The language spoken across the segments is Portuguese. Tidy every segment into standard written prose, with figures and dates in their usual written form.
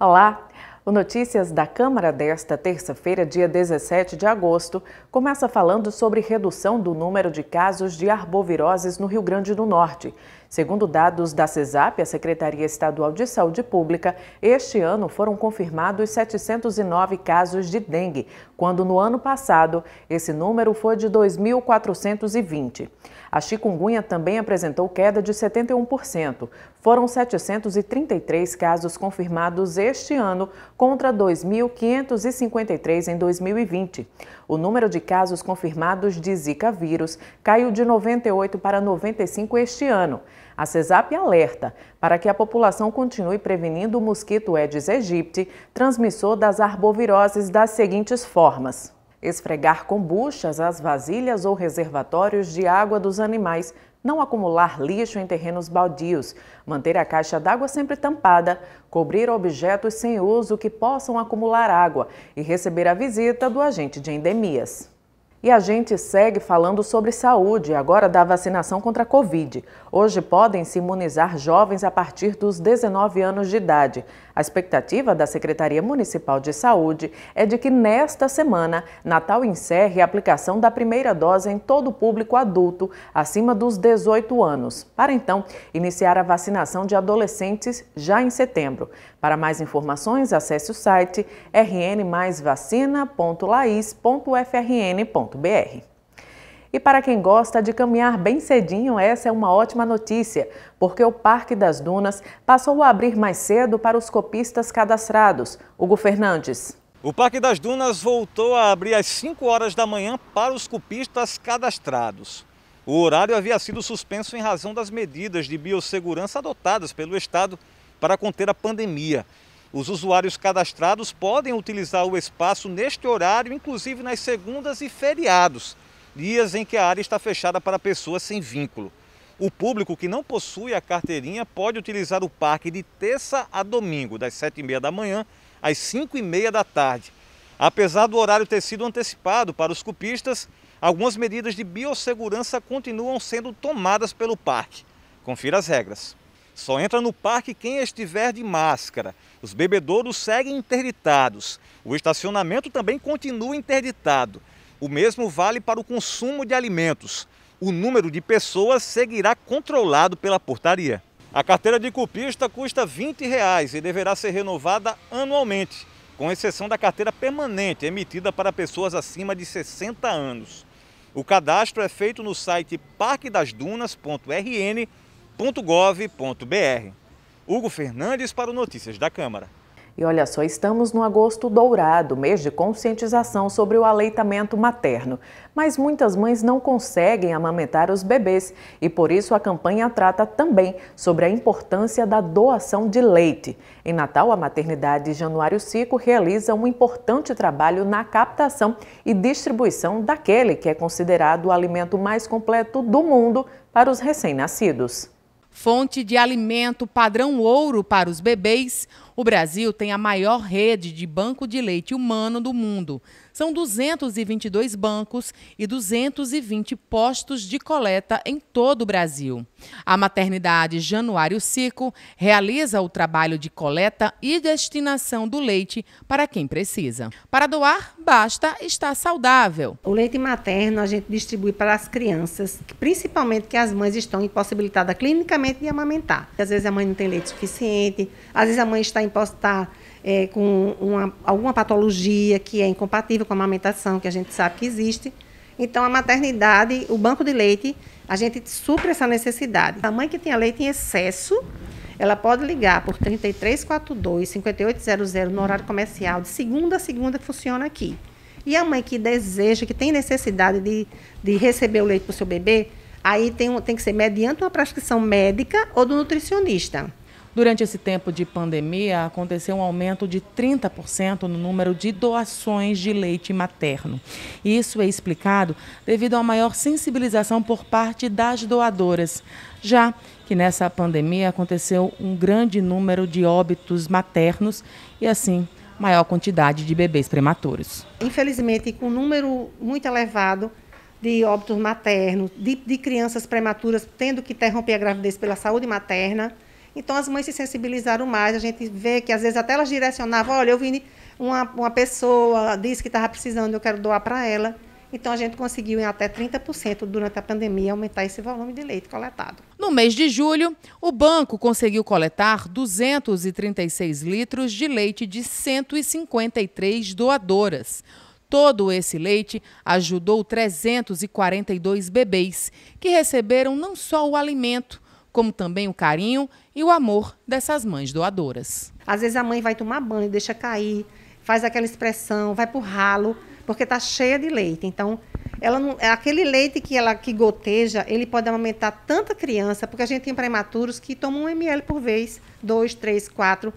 Olá! O Notícias da Câmara desta terça-feira, dia 17 de agosto, começa falando sobre redução do número de casos de arboviroses no Rio Grande do Norte. Segundo dados da CESAP, a Secretaria Estadual de Saúde Pública, este ano foram confirmados 709 casos de dengue, quando no ano passado esse número foi de 2.420. A chikungunya também apresentou queda de 71%. Foram 733 casos confirmados este ano, contra 2.553 em 2020. O número de casos confirmados de Zika vírus caiu de 98 para 95 este ano. A CESAP alerta para que a população continue prevenindo o mosquito Aedes aegypti, transmissor das arboviroses, das seguintes formas: esfregar com buchas as vasilhas ou reservatórios de água dos animais, não acumular lixo em terrenos baldios, manter a caixa d'água sempre tampada, cobrir objetos sem uso que possam acumular água e receber a visita do agente de endemias. E a gente segue falando sobre saúde, agora da vacinação contra a Covid. Hoje podem se imunizar jovens a partir dos 19 anos de idade. A expectativa da Secretaria Municipal de Saúde é de que nesta semana, Natal encerre a aplicação da primeira dose em todo o público adulto acima dos 18 anos, para então iniciar a vacinação de adolescentes já em setembro. Para mais informações, acesse o site rnmaisvacina.lais.frn.br. E para quem gosta de caminhar bem cedinho, essa é uma ótima notícia, porque o Parque das Dunas passou a abrir mais cedo para os copistas cadastrados. Hugo Fernandes. O Parque das Dunas voltou a abrir às 5 horas da manhã para os copistas cadastrados. O horário havia sido suspenso em razão das medidas de biossegurança adotadas pelo Estado para conter a pandemia. Os usuários cadastrados podem utilizar o espaço neste horário, inclusive nas segundas e feriados, dias em que a área está fechada para pessoas sem vínculo. O público que não possui a carteirinha pode utilizar o parque de terça a domingo, das 7h30 da manhã às 5h30 da tarde. Apesar do horário ter sido antecipado para os copistas, algumas medidas de biossegurança continuam sendo tomadas pelo parque. Confira as regras. Só entra no parque quem estiver de máscara. Os bebedouros seguem interditados. O estacionamento também continua interditado. O mesmo vale para o consumo de alimentos. O número de pessoas seguirá controlado pela portaria. A carteira de copista custa R$ 20 e deverá ser renovada anualmente, com exceção da carteira permanente emitida para pessoas acima de 60 anos. O cadastro é feito no site parquedasdunas.rn.gov.br. Hugo Fernandes para o Notícias da Câmara. E olha só, estamos no agosto dourado, mês de conscientização sobre o aleitamento materno. Mas muitas mães não conseguem amamentar os bebês e por isso a campanha trata também sobre a importância da doação de leite. Em Natal, a maternidade Januário Cico realiza um importante trabalho na captação e distribuição daquele que é considerado o alimento mais completo do mundo para os recém-nascidos. Fonte de alimento padrão ouro para os bebês, o Brasil tem a maior rede de banco de leite humano do mundo. São 222 bancos e 220 postos de coleta em todo o Brasil. A maternidade Januário Cico realiza o trabalho de coleta e destinação do leite para quem precisa. Para doar, basta estar saudável. O leite materno a gente distribui para as crianças, principalmente que as mães estão impossibilitadas clinicamente de amamentar. Às vezes a mãe não tem leite suficiente, às vezes a mãe está com alguma patologia que é incompatível com a amamentação, que a gente sabe que existe. Então, a maternidade, o banco de leite, a gente supre essa necessidade. A mãe que tem leite em excesso, ela pode ligar por 3342-5800 no horário comercial, de segunda a segunda, que funciona aqui. E a mãe que deseja, que tem necessidade de receber o leite para o seu bebê, aí tem que ser mediante uma prescrição médica ou do nutricionista. Durante esse tempo de pandemia, aconteceu um aumento de 30% no número de doações de leite materno. Isso é explicado devido a maior sensibilização por parte das doadoras, já que nessa pandemia aconteceu um grande número de óbitos maternos e, assim, maior quantidade de bebês prematuros. Infelizmente, com um número muito elevado de óbitos maternos, de crianças prematuras tendo que interromper a gravidez pela saúde materna, Então, as mães se sensibilizaram mais, a gente vê que, às vezes, até elas direcionavam, olha, eu vi uma pessoa, disse que estava precisando, eu quero doar para ela. Então, a gente conseguiu, em até 30% durante a pandemia, aumentar esse volume de leite coletado. No mês de julho, o banco conseguiu coletar 236 litros de leite de 153 doadoras. Todo esse leite ajudou 342 bebês, que receberam não só o alimento, como também o carinho e o amor dessas mães doadoras. Às vezes a mãe vai tomar banho, deixa cair, faz aquela expressão, vai para o ralo, porque está cheia de leite. Então, aquele leite que goteja, ele pode amamentar tanta criança, porque a gente tem prematuros que tomam 1 ml por vez, 2, 3, 4,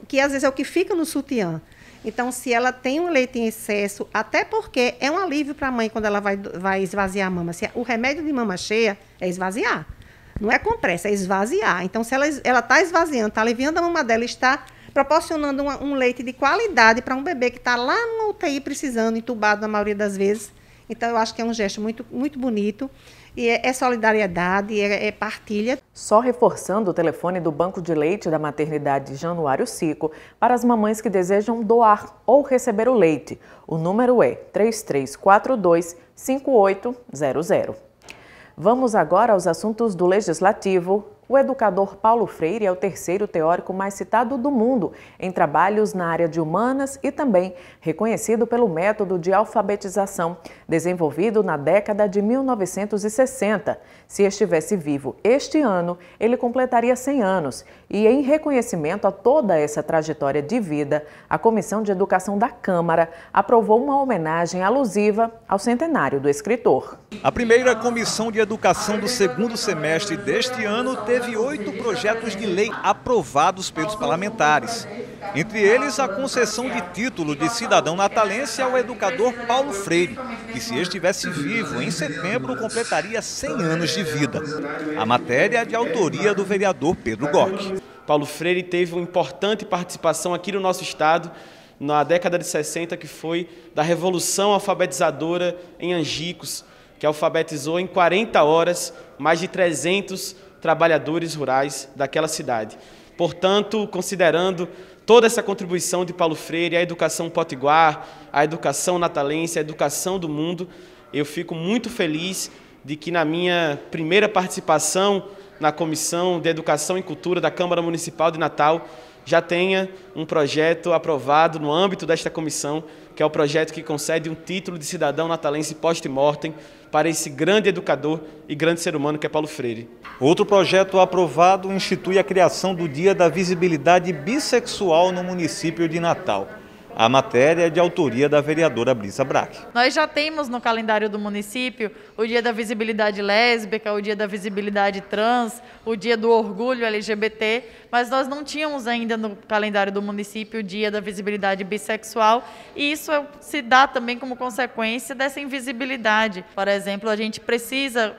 que às vezes é o que fica no sutiã. Então, se ela tem um leite em excesso, até porque é um alívio para a mãe quando ela vai esvaziar a mama. O remédio de mama cheia é esvaziar. Não é compressa, é esvaziar. Então, se ela está esvaziando, está aliviando a mama dela, está proporcionando um leite de qualidade para um bebê que está lá no UTI precisando, entubado na maioria das vezes. Então, eu acho que é um gesto muito, muito bonito. E é solidariedade, é partilha. Só reforçando o telefone do Banco de Leite da Maternidade Januário Cico para as mamães que desejam doar ou receber o leite. O número é 3342-5800. Vamos agora aos assuntos do Legislativo. O educador Paulo Freire é o terceiro teórico mais citado do mundo em trabalhos na área de humanas e também reconhecido pelo método de alfabetização desenvolvido na década de 1960. Se estivesse vivo este ano, ele completaria 100 anos e, em reconhecimento a toda essa trajetória de vida, a Comissão de Educação da Câmara aprovou uma homenagem alusiva ao centenário do escritor. A primeira Comissão de Educação do segundo semestre deste ano teve 8 projetos de lei aprovados pelos parlamentares. Entre eles, a concessão de título de cidadão natalense ao educador Paulo Freire, que, se estivesse vivo em setembro, completaria 100 anos de vida. A matéria é de autoria do vereador Pedro Gocchi. Paulo Freire teve uma importante participação aqui no nosso estado na década de 60, que foi da Revolução Alfabetizadora em Angicos, que alfabetizou em 40 horas mais de 300 trabalhadores rurais daquela cidade. Portanto, considerando toda essa contribuição de Paulo Freire, a educação potiguar, a educação natalense, a educação do mundo, eu fico muito feliz de que na minha primeira participação na Comissão de Educação e Cultura da Câmara Municipal de Natal já tenha um projeto aprovado no âmbito desta comissão, que é o projeto que concede um título de cidadão natalense post-mortem para esse grande educador e grande ser humano que é Paulo Freire. Outro projeto aprovado institui a criação do Dia da Visibilidade Bissexual no município de Natal. A matéria é de autoria da vereadora Brisa Braque. Nós já temos no calendário do município o Dia da Visibilidade Lésbica, o Dia da Visibilidade Trans, o Dia do Orgulho LGBT, mas nós não tínhamos ainda no calendário do município o Dia da Visibilidade Bissexual, e isso se dá também como consequência dessa invisibilidade. Por exemplo, a gente precisa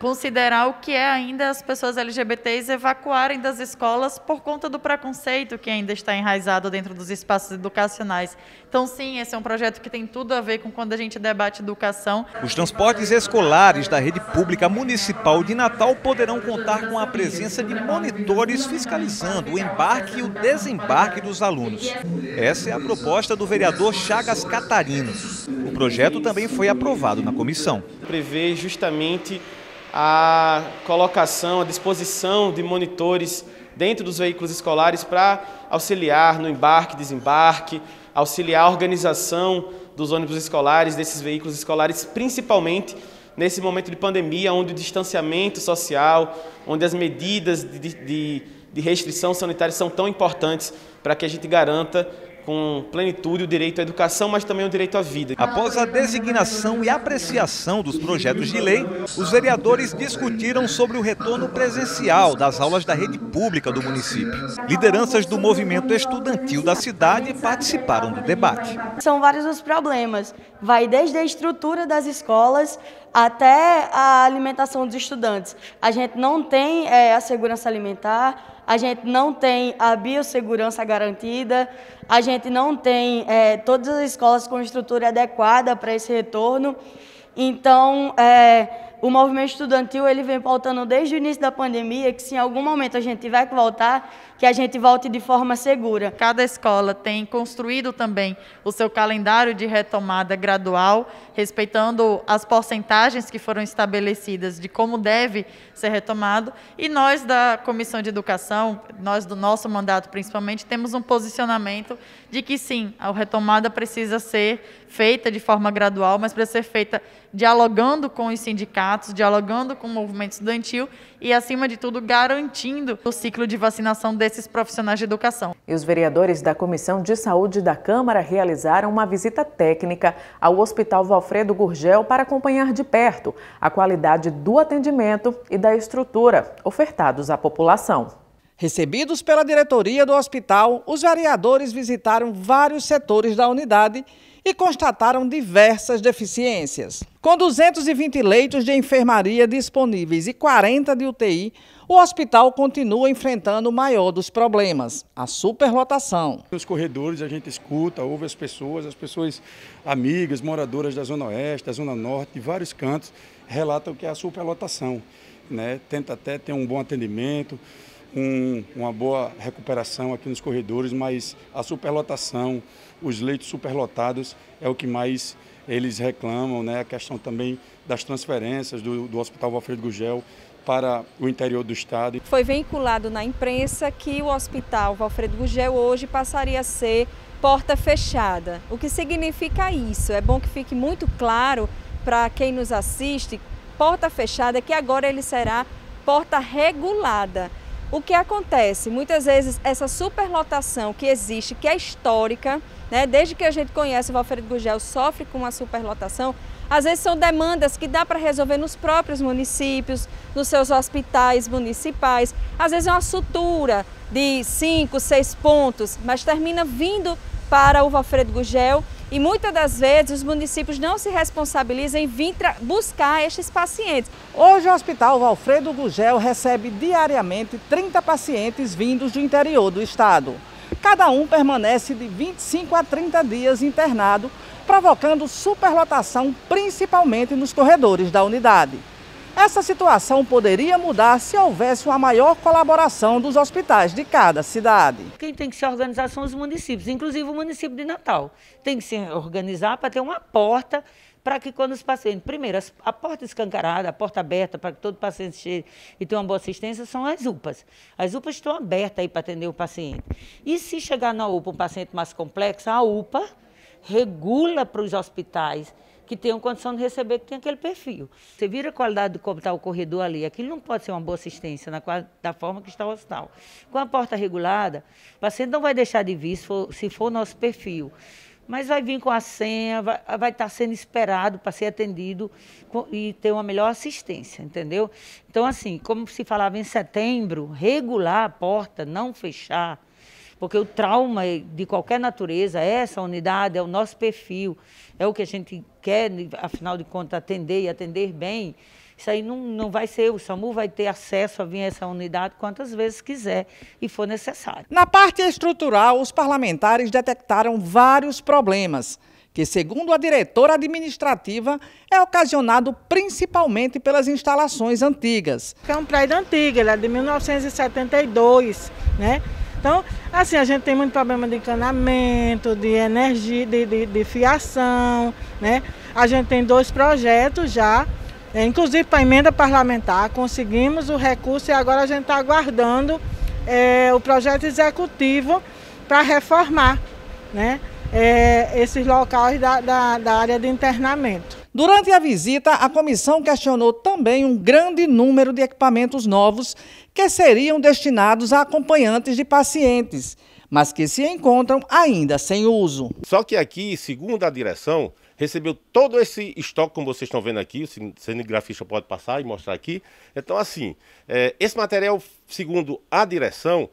considerar o que é ainda as pessoas LGBTs evacuarem das escolas por conta do preconceito que ainda está enraizado dentro dos espaços educacionais. Então, sim, esse é um projeto que tem tudo a ver com quando a gente debate educação. Os transportes escolares da rede pública municipal de Natal poderão contar com a presença de monitores fiscalizando o embarque e o desembarque dos alunos. Essa é a proposta do vereador Chagas Catarino. O projeto também foi aprovado na comissão. Prevê justamente a colocação, a disposição de monitores dentro dos veículos escolares para auxiliar no embarque, desembarque, auxiliar a organização dos ônibus escolares, desses veículos escolares, principalmente nesse momento de pandemia, onde o distanciamento social, onde as medidas de restrição sanitária são tão importantes para que a gente garanta com plenitude o direito à educação, mas também o direito à vida. Após a designação e apreciação dos projetos de lei, os vereadores discutiram sobre o retorno presencial das aulas da rede pública do município. Lideranças do movimento estudantil da cidade participaram do debate. São vários os problemas, vai desde a estrutura das escolas até a alimentação dos estudantes. A gente não tem a segurança alimentar, a gente não tem a biossegurança garantida, a gente não tem todas as escolas com estrutura adequada para esse retorno. Então, O movimento estudantil ele vem pautando desde o início da pandemia que se em algum momento a gente tiver que voltar, que a gente volte de forma segura. Cada escola tem construído também o seu calendário de retomada gradual, respeitando as porcentagens que foram estabelecidas de como deve ser retomado. E nós da Comissão de Educação, nós do nosso mandato principalmente, temos um posicionamento de que sim, a retomada precisa ser feita de forma gradual, mas precisa ser feita dialogando com os sindicatos, dialogando com o movimento estudantil e, acima de tudo, garantindo o ciclo de vacinação desses profissionais de educação. E os vereadores da Comissão de Saúde da Câmara realizaram uma visita técnica ao Hospital Valfredo Gurgel para acompanhar de perto a qualidade do atendimento e da estrutura ofertados à população. Recebidos pela diretoria do hospital, os vereadores visitaram vários setores da unidade e constataram diversas deficiências. Com 220 leitos de enfermaria disponíveis e 40 de UTI, o hospital continua enfrentando o maior dos problemas, a superlotação. Nos corredores a gente escuta, ouve as pessoas amigas, moradoras da Zona Oeste, da Zona Norte, de vários cantos, relatam que é a superlotação, né? Tenta até ter um bom atendimento, uma boa recuperação aqui nos corredores, mas a superlotação, os leitos superlotados é o que mais eles reclamam, né? A questão também das transferências do Hospital Valfredo Gurgel para o interior do estado. Foi vinculado na imprensa que o Hospital Valfredo Gurgel hoje passaria a ser porta fechada. O que significa isso? É bom que fique muito claro para quem nos assiste, porta fechada, que agora ele será porta regulada. O que acontece? Muitas vezes essa superlotação que existe, que é histórica, né? Desde que a gente conhece o Valfredo Gurgel, sofre com uma superlotação, às vezes são demandas que dá para resolver nos próprios municípios, nos seus hospitais municipais. Às vezes é uma sutura de 5, 6 pontos, mas termina vindo para o Valfredo Gurgel e muitas das vezes os municípios não se responsabilizam em vir buscar estes pacientes. Hoje o Hospital Valfredo Gurgel recebe diariamente 30 pacientes vindos do interior do estado. Cada um permanece de 25 a 30 dias internado, provocando superlotação principalmente nos corredores da unidade. Essa situação poderia mudar se houvesse uma maior colaboração dos hospitais de cada cidade. Quem tem que se organizar são os municípios, inclusive o município de Natal. Tem que se organizar para ter uma porta para que quando os pacientes... Primeiro, a porta escancarada, a porta aberta para que todo paciente chegue e tenha uma boa assistência são as UPAs. As UPAs estão abertas aí para atender o paciente. E se chegar na UPA um paciente mais complexo, a UPA regula para os hospitais que tenham condição de receber, que tem aquele perfil. Você vira a qualidade de como está o corredor ali, aquilo não pode ser uma boa assistência da forma que está o hospital. Com a porta regulada, o paciente não vai deixar de vir se for o nosso perfil, mas vai vir com a senha, vai estar sendo esperado para ser atendido e ter uma melhor assistência, entendeu? Então, assim, como se falava em setembro, regular a porta, não fechar, porque o trauma de qualquer natureza, essa unidade é o nosso perfil, é o que a gente quer, afinal de contas, atender e atender bem. Isso aí não vai ser, o SAMU vai ter acesso a vir a essa unidade quantas vezes quiser e for necessário. Na parte estrutural, os parlamentares detectaram vários problemas, que, segundo a diretora administrativa, é ocasionado principalmente pelas instalações antigas. É um prédio antigo, ele é de 1972, né? Então, assim, a gente tem muito problema de encanamento, de energia, de fiação, né? A gente tem 2 projetos já, inclusive para emenda parlamentar, conseguimos o recurso e agora a gente está aguardando o projeto executivo para reformar, né? Esses locais da área de internamento. Durante a visita, a comissão questionou também um grande número de equipamentos novos que seriam destinados a acompanhantes de pacientes, mas que se encontram ainda sem uso. Só que aqui, segundo a direção, recebeu todo esse estoque, como vocês estão vendo aqui, o cinegrafista pode passar e mostrar aqui. Então, assim, esse material, segundo a direção,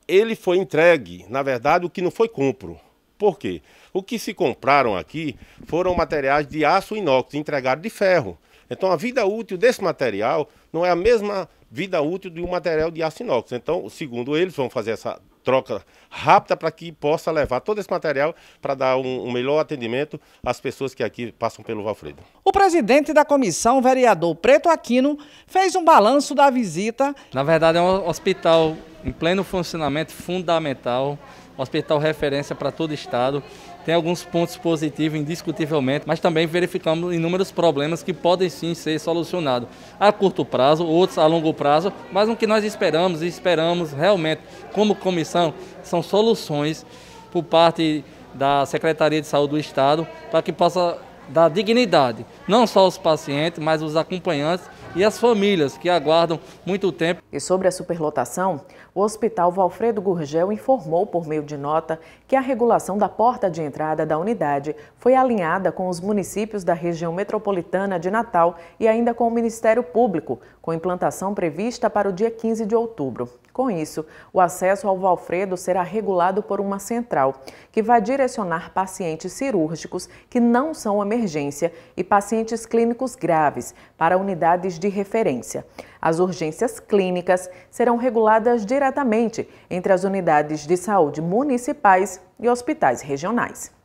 ele foi entregue, na verdade, o que não foi compro. Por quê? O que se compraram aqui foram materiais de aço inox, entregados de ferro. Então, a vida útil desse material não é a mesma vida útil de um material de aço inox. Então, segundo eles, vão fazer essa troca rápida para que possa levar todo esse material para dar um melhor atendimento às pessoas que aqui passam pelo Valfredo. O presidente da comissão, vereador Preto Aquino, fez um balanço da visita. Na verdade é um hospital em pleno funcionamento, fundamental, hospital referência para todo o estado. Tem alguns pontos positivos, indiscutivelmente, mas também verificamos inúmeros problemas que podem sim ser solucionados a curto prazo, outros a longo prazo, mas o que nós esperamos realmente como comissão, são soluções por parte da Secretaria de Saúde do Estado para que possa dar dignidade, não só aos pacientes, mas aos acompanhantes e as famílias que aguardam muito tempo. E sobre a superlotação, o Hospital Valfredo Gurgel informou por meio de nota que a regulação da porta de entrada da unidade foi alinhada com os municípios da região metropolitana de Natal e ainda com o Ministério Público, com implantação prevista para o dia 15 de outubro. Com isso, o acesso ao Valfredo será regulado por uma central, que vai direcionar pacientes cirúrgicos que não são emergência e pacientes clínicos graves para unidades de referência. As urgências clínicas serão reguladas diretamente entre as unidades de saúde municipais e hospitais regionais.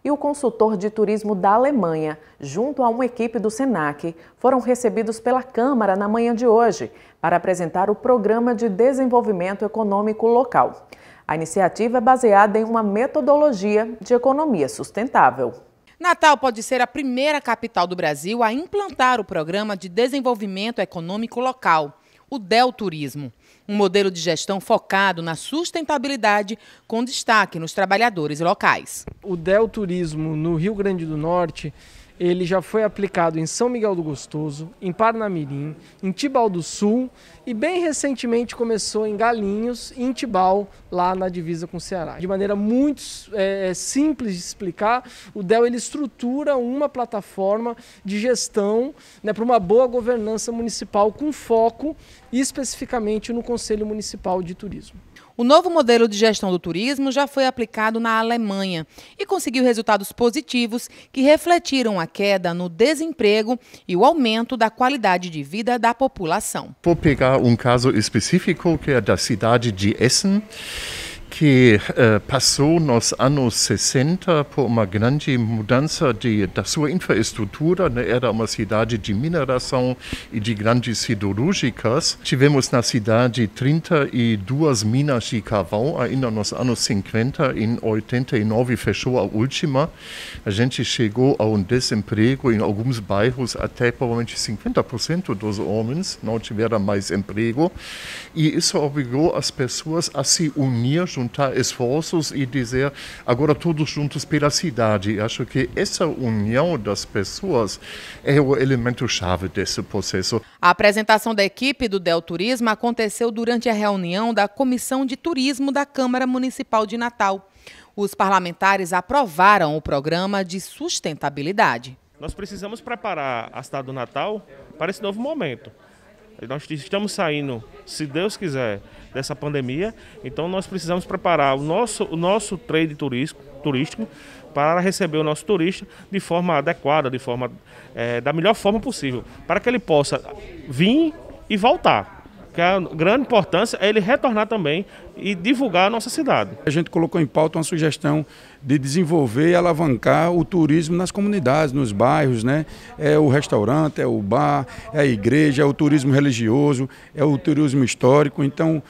E o consultor de turismo da Alemanha, junto a uma equipe do SENAC, foram recebidos pela Câmara na manhã de hoje para apresentar o Programa de Desenvolvimento Econômico Local. A iniciativa é baseada em uma metodologia de economia sustentável. Natal pode ser a primeira capital do Brasil a implantar o Programa de Desenvolvimento Econômico Local, o Delturismo, um modelo de gestão focado na sustentabilidade com destaque nos trabalhadores locais. O Delturismo no Rio Grande do Norte, ele já foi aplicado em São Miguel do Gostoso, em Parnamirim, em Tibau do Sul e bem recentemente começou em Galinhos e em Tibau, lá na divisa com o Ceará. De maneira muito simples de explicar, o DEL ele estrutura uma plataforma de gestão, né, para uma boa governança municipal com foco especificamente no Conselho Municipal de Turismo. O novo modelo de gestão do turismo já foi aplicado na Alemanha e conseguiu resultados positivos que refletiram a queda no desemprego e o aumento da qualidade de vida da população. Vou pegar um caso específico que é da cidade de Essen, que passou nos anos 60 por uma grande mudança da sua infraestrutura, né? Era uma cidade de mineração e de grandes siderúrgicas. Tivemos na cidade 32 minas de carvão, ainda nos anos 50, em 89 fechou a última. A gente chegou a um desemprego em alguns bairros, até provavelmente 50% dos homens não tiveram mais emprego. E isso obrigou as pessoas a se unir, juntar esforços e dizer agora todos juntos pela cidade. Acho que essa união das pessoas é o elemento-chave desse processo. A apresentação da equipe do Delturismo aconteceu durante a reunião da Comissão de Turismo da Câmara Municipal de Natal. Os parlamentares aprovaram o programa de sustentabilidade. Nós precisamos preparar a cidade do Natal para esse novo momento. Nós estamos saindo, se Deus quiser, dessa pandemia, então nós precisamos preparar o nosso trade turístico para receber o nosso turista de forma adequada, da melhor forma possível, para que ele possa vir e voltar. Porque a grande importância é ele retornar também e divulgar a nossa cidade. A gente colocou em pauta uma sugestão de desenvolver e alavancar o turismo nas comunidades, nos bairros, né? É o restaurante, é o bar, é a igreja, é o turismo religioso, é o turismo histórico. Então,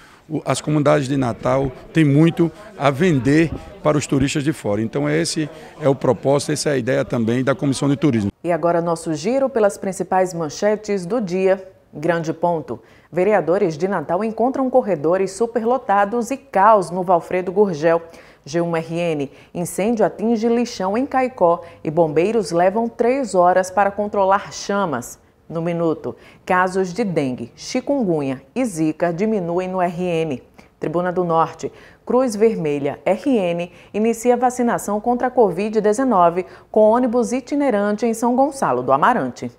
as comunidades de Natal têm muito a vender para os turistas de fora. Então, esse é o propósito, essa é a ideia também da Comissão de Turismo. E agora nosso giro pelas principais manchetes do dia. Grande ponto. Vereadores de Natal encontram corredores superlotados e caos no Valfredo Gurgel. G1RN, incêndio atinge lixão em Caicó e bombeiros levam 3 horas para controlar chamas. No Minuto, casos de dengue, chikungunya e zika diminuem no RN. Tribuna do Norte, Cruz Vermelha RN inicia vacinação contra a Covid-19 com ônibus itinerante em São Gonçalo do Amarante.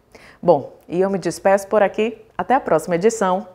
Bom, e eu me despeço por aqui. Até a próxima edição.